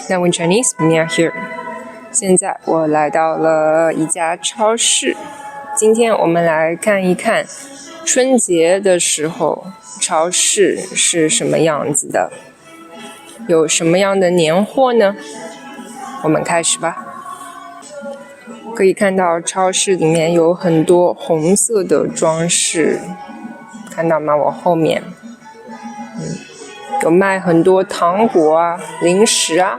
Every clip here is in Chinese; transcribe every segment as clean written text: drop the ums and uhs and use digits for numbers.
Language Chinese, Mia here. 现在我来到了一家超市，今天我们来看一看春节的时候超市是什么样子的，有什么样的年货呢？我们开始吧。可以看到超市里面有很多红色的装饰，看到吗？我后面有卖很多糖果啊、零食啊，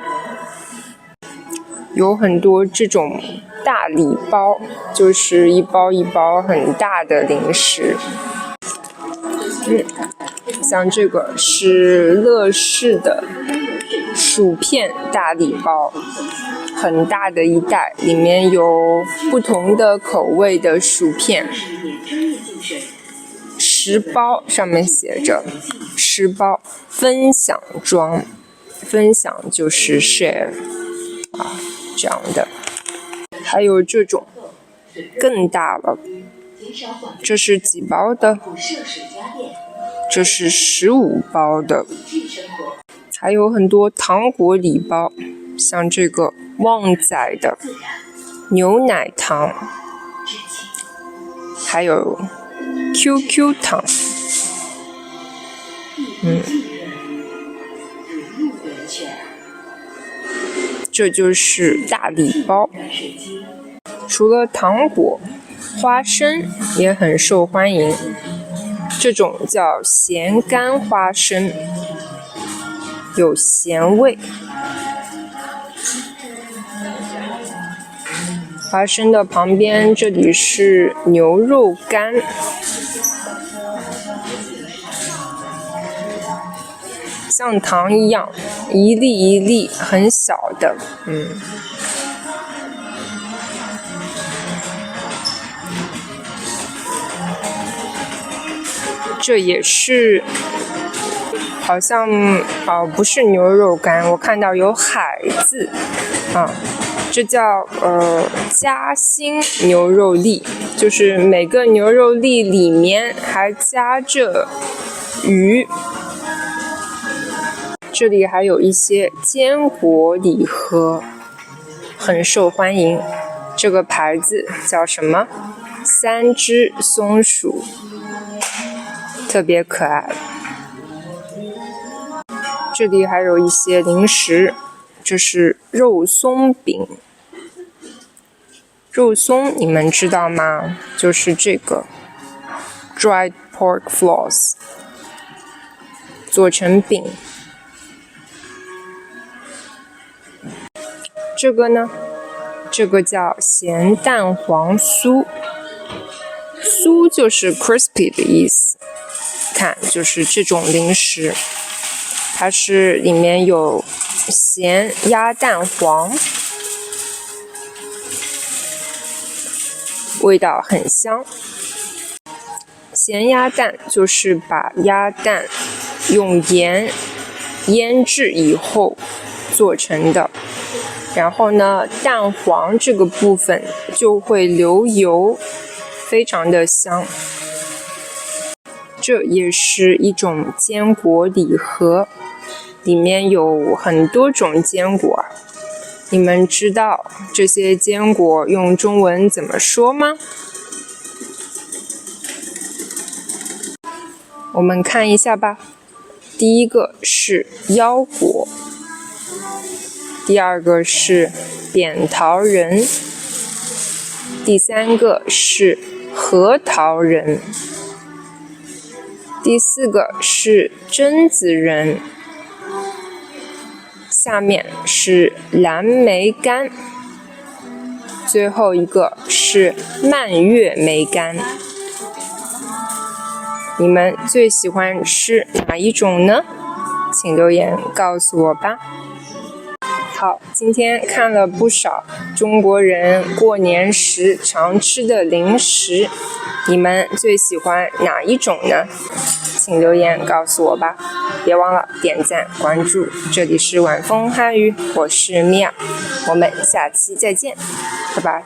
有很多这种大礼包，就是一包一包很大的零食。像这个是乐事的薯片大礼包，很大的一袋，里面有不同的口味的薯片，10包，上面写着10包，分享装，分享就是 share 这样的。还有这种更大了，这是几包的？这是15包的。还有很多糖果礼包，像这个旺仔的牛奶糖，还有 QQ 糖。这就是大礼包。除了糖果，花生也很受欢迎，这种叫咸干花生，有咸味。花生的旁边这里是牛肉干，像糖一样，一粒一粒很小的。这也是好像不是牛肉干，我看到有海字这叫夹心牛肉粒，就是每个牛肉粒里面还夹着鱼。这里还有一些坚果礼盒，很受欢迎。这个牌子叫什么？3只松鼠，特别可爱。这里还有一些零食，这是肉松饼。肉松你们知道吗？就是这个 dried pork floss 做成饼。这个呢？这个叫咸蛋黄酥，酥就是 crispy 的意思。看，就是这种零食，它是里面有咸鸭蛋黄，味道很香。咸鸭蛋就是把鸭蛋用盐腌制以后做成的，然后呢，蛋黄这个部分就会流油，非常的香。这也是一种坚果礼盒，里面有很多种坚果。你们知道这些坚果用中文怎么说吗？我们看一下吧。第一个是腰果，第二个是扁桃仁，第三个是核桃仁，第四个是榛子仁，下面是蓝莓干，最后一个是蔓越莓干。你们最喜欢吃哪一种呢？请留言告诉我吧。好，今天看了不少中国人过年时常吃的零食，你们最喜欢哪一种呢？请留言告诉我吧。别忘了点赞关注，这里是晚风汉语，我是米娅，我们下期再见，拜拜。